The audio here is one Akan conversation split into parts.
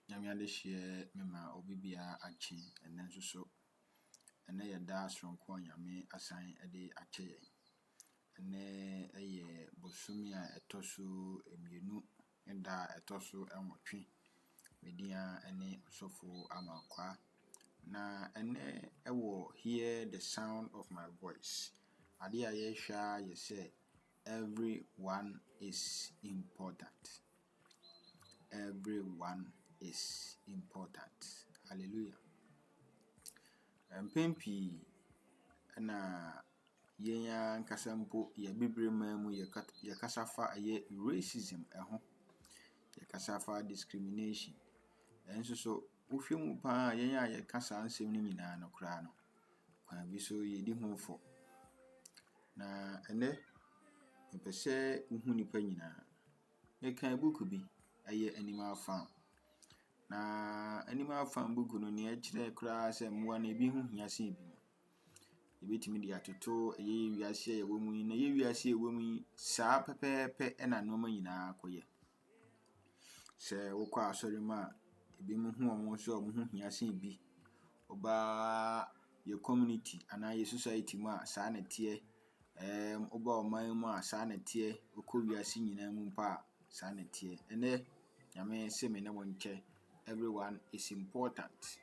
Nyamiade hye mema obibia achi ene so ene yeda sonko nyame asan de ache yen. Ene eye bosumi a etoso emienu enda etoso enwotwe. Media ene osofo Amankwa. Na ene ewo hear the sound of my voice. Ade a ye hwa ye say everyone is important. Everyone is important. Hallelujah. Mpempi na yenya nkasampo ye bibrema mu ye kasafa ye racism eho. Ye kasafa discrimination. Enso so wohwemu pa yenya ye kasa ansem ni nyina no kra no. Kwa bi so ye di honfo. Na ene mpese uhu nipa nyina. Me kan book bi aye Animal Farm. Na Animal Farm book no ne akire kra se mmoa na ebi hu hia se ebi mo. Ebetimi dia toto eye wiase ye wo mu na ye wiase ye wo mu saa pepepe na no ma nyina akoye. Se wo kwa asori ma ebi mu hu omo so omo hu hia se ebi. Oba ye community ana ye society mu a saa na tie. Oba oman mu a saa na tie. Okọ wiase nyina mu pa saa na tie. Ene nyame se me ne wonche. Everyone is important.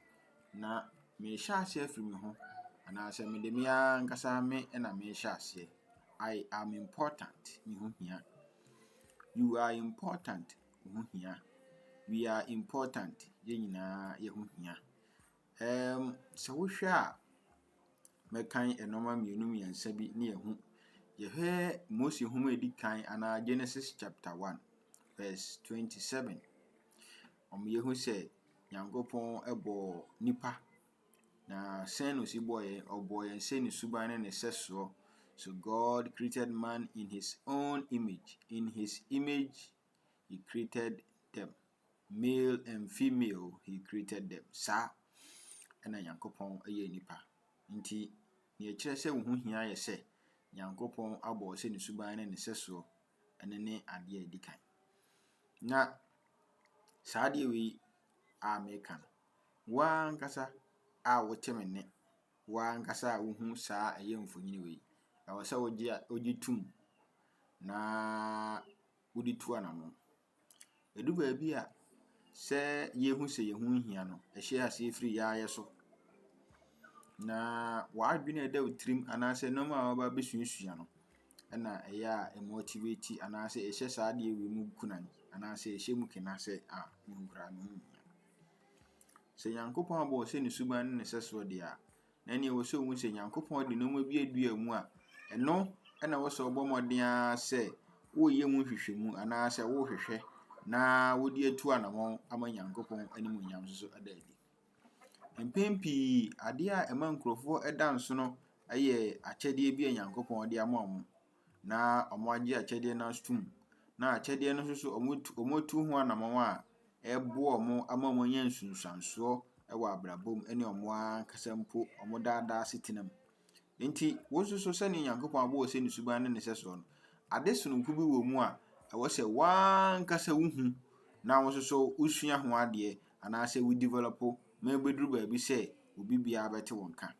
Na me shase afiri me ho. Ana se me de me ankasa me na me shase. I am important. Me ho hia. You are important. Me ho hia. We are important. Ye nyina ye ho hia. Se wo hwe a me kan enoma mienu miensa bi ne ye hu. Ye hwe Mose hu ma edikan ana Genesis chapter 1 verse 27. Ye hu se Nyankopon ebo nipa na sen no si boye oboye sen ni suban ne seso. So God created man in his own image. In his image he created them. Male and female he created them. Sa ena Nyankopon eye nipa. Nti ne kire se wo hu hia ye se Nyankopon abo sen ni suban ne seso ene ne ade edikan. Na saade wi American wa nkasa a wotemene wa nkasa wo hu saa eye mfonyini wi awasa ogitum na wodi tu anamo edu ba bi a se ye hu se ye hu hia no ehye ase efiri ya yeso na wa adwene da utrim anase no ma ba besunsua no na eya emotivate anase ehye saade wi mu kunan anase ehye mu kena se nkura no se Nyankopon abo se ni suban ne seso de a na ne wo so mu se Nyankopon de no ma bi adua mu a eno na wo so obomoden a se wo ye mu hwehwemu anase wo hwehwe na wodi atu anamon ama Nyankopon animu nyam so adadi mpempi ade a ema nkrofo edanso no aye akyede bi a Nyankopon de amom na omoagye akyede na stum na akyede no so omotu ho anamon a ebo omo ama monye nsunsanso ewa abrabom ene omo ankasampo omo dada setinam nti wo so se ni Nyankopon abo se ni suban ne seso no ade sononku bi wo mu a ewo se wankasa wuhu na wo so usua ho ade anase we develop ma beduru ba bi se obi bia bete wonka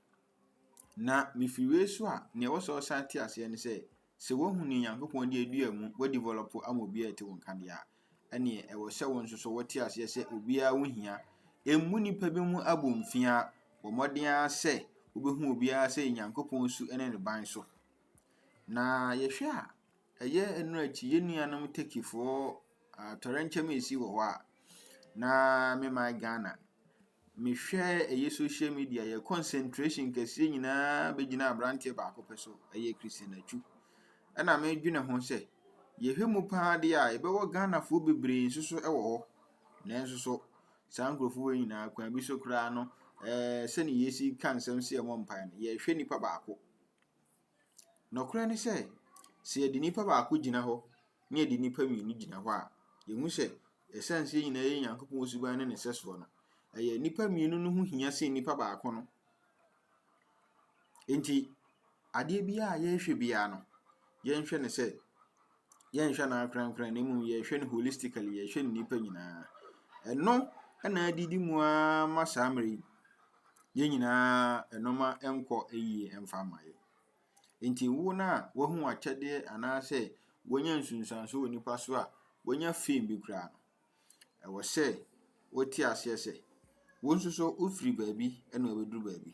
na mifiwe so a ne wo so sante ase ne se wo hu ni Nyankopon de adua mu we develop ama obi ate wonka dia ene ewo se won so wote ase se obi a wo hia emu nipa bi mu abomfia wo moden a se obehu obi a se Nyankopon su ene ne ban so na ye hwe a eye enurachi ye nuanam tekifo torenche mesi wo ho a na me my Ghana me hwe eye social media ye concentration kese nyina begina abrante ba akopeso eye Christian achu na me dwene ho se ye hwemu pa de a ebewo Ghana fo bebre nsuso ewo ho na nsuso sankrofo we nyina kwa bi so kra no se ni yesi kansem se emo mpan ye hwe nipa baako no kra ne se ye di nipa baako gina ho ne ye di nipa mienu gina ho a ye hu se essence nyina ye Nyankopon suban ne seso no eye nipa mienu no hu hia se nipa baako no enti ade bia ye hwe bia no ye nhwe ne se ye nhwe na krankran ne mu ye hwe ne holistically ye hwe nipa nyina eno ɛna adidi mu a ma saa mmere yi yɛn nyinaa ɛnɔma ɛnkɔ ɛyie ɛmfa ma yɛ. Nti wo na wahu akyɛdeɛ anaasɛ wonya nsunsuanso wɔ nipa so a wonya fame bi koraa no, ɛwɔ sɛ wote aseɛ sɛ wo nso so wofiri baabi ɛna wobɛduru baabi.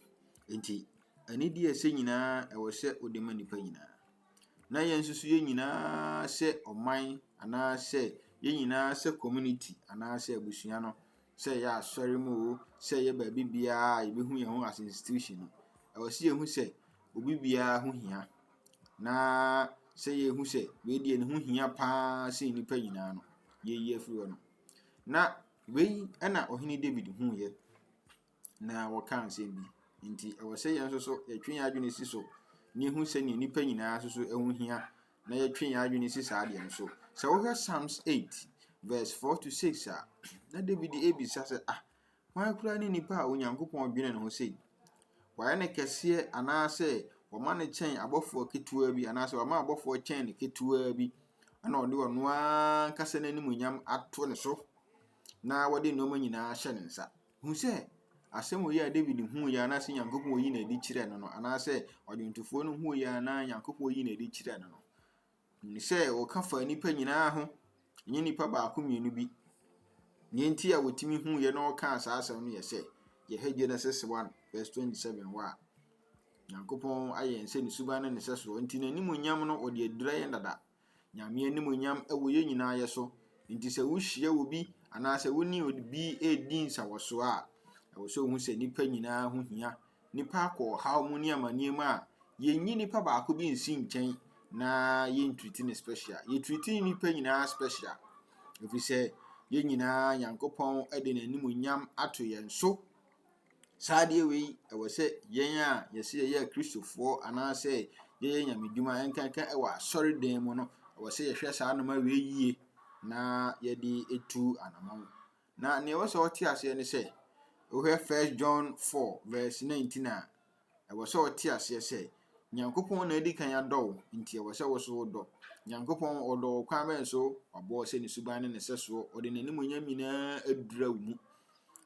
Nti anidie ɛsɛ nyinaa ɛwɔ sɛ wode ma nipa nyinaa. Na yɛn nso so yɛn nyinaa sɛ ɔman anaasɛ yɛn nyinaa sɛ community anaasɛ abusua no, sɛ yɛ asɔre mu o, sɛ yɛ baabi biara yɛbɛhu yɛn ho as institution no, ɛwɔ sɛ yɛhu sɛ obi biara ho hia. Na sɛ yɛhu sɛ wei deɛ ne ho hia paa sɛ nipa nyinaa no, yɛyi afiri hɔ no. Na wei ɛna ɔhene David huuyɛ na wɔka nsɛm bi. Nti ɛwɔ sɛ yɛn nso so yɛtwe yɛn adwene si so na yɛhu sɛ ne nipa nyinaa nso so ɛho hia na yɛtwe yɛn adwene si saa deɛ no so. Sɛ wohwɛ Psalms 8 verse 4 to 6 a na David ebisa sɛ wɔn akura ne nipa a Onyankopɔn dwene ne ho sɛ wɔayɛ ne kɛseɛ anaasɛ wɔma ne kyɛn abɔfoɔ ketewa bi anaasɛ wɔma abɔfoɔ kyɛn ne ketewa bi ana ɔde ɔno ara nkasa n'animonyam ato ne so na wɔde nneɛma nyinaa hyɛ ne nsa. Hu sɛ asɛm oyi a David huuyɛ anaasɛ Nyankopɔn oyi na adi kyerɛ no no anaasɛ ɔdwontofoɔ no huuyɛ anaa Nyankopɔn oyi na adi kyerɛ no no. Hu sɛ wɔka fa nipa nyinaa ho, nyɛ nipa baako mmienu bi. Ne nti a wɔtumi huuyɛ na wɔka saa asɛm no yɛ sɛ yɛhɛ Genesis 1 verse 27 wɔ a Nyankopɔn ayɛ nsɛ ne suban ne ne sɛsoɔ. Nti n'animonyam no ɔde adura yɛn dada. Nyame animonyam ɛwɔ yɛn nyinaa yɛ so. Nti sɛ wohyia wɔ bi anaasɛ woni obi edi nsawɔso a ɛwɔ sɛ wohu sɛ nipa nyinaa ho hia. Nipa akɔ ɔhaw mu ne amanneɛm a yɛnyi nipa baako bi nsi nkyɛn na yɛntreat ne special. Yɛtreat nipa nyinaa special. Ɛfiri sɛ yɛn nyinaa Nyankopɔn ɛde n'animonyam ato yɛn so. Saa deɛ wei ɛwɔ sɛ yɛn a yɛsɛ yɛyɛ Kristofoɔ anaasɛ yɛyɛ nyamedwuma ɛnkanka ɛwɔ asɔre dan mu no, ɛwɔ sɛ yɛhwɛ saa nnoma wei yie na yɛde etu anamɔn. Na nea ɛwɔ sɛ ɔte aseɛ ne sɛ wohwɛ 1 John 4 verse 19 a ɛwɔ sɛ ɔte aseɛ sɛ Nyankopɔn na edi kan adɔ wo, nti ɛwɔ sɛ wo so wodɔ. Nyankopɔn ɔdɔ wo kwan bɛn so wabɔ sɛ ne suban ne ne sɛsoɔ, ɔde n'animonyam nyinaa adura wo mu.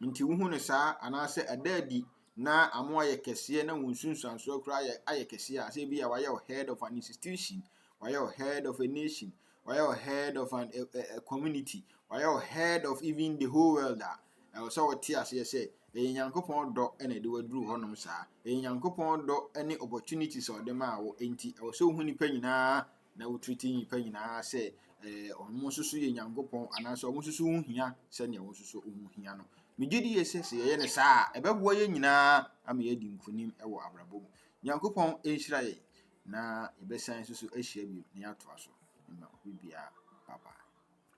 Nti wohu ne saa anaasɛ ɛda adi na amo ayɛ kɛseɛ na wo nsunsuansoɔ koraa ayɛ kɛseɛ a sɛ bi a wayɛ wo head of an institution, wayɛ wo head of a nation, wayɛ wo head of a community, wayɛ wo head of even the whole world a ɛwɔ sɛ wɔte aseɛ sɛ ɛyɛ Nyankopɔn dɔ ɛna ɛde waduru hɔnom saa. Ɛyɛ Nyankopɔn dɔ ɛne opportunities a ɔde maa wo. Nti ɛwɔ sɛ wohu nipa nyinaa na wotreat nipa nyinaa sɛ ɔmo nso so yɛ Nyankopɔn anaasɛ ɔmo nso so ho hia sɛnea wo nso so ho hia no. Megye di yɛ sɛ yɛyɛ ne saa ɛbɛboa yɛn nyinaa ama yɛadi nkonim ɛwɔ abrabɔ mu. Nyankopɔn ɛnhyira yɛn na yɛbɛsan nso so ahyia bio na yɛatoa so. Bye bye.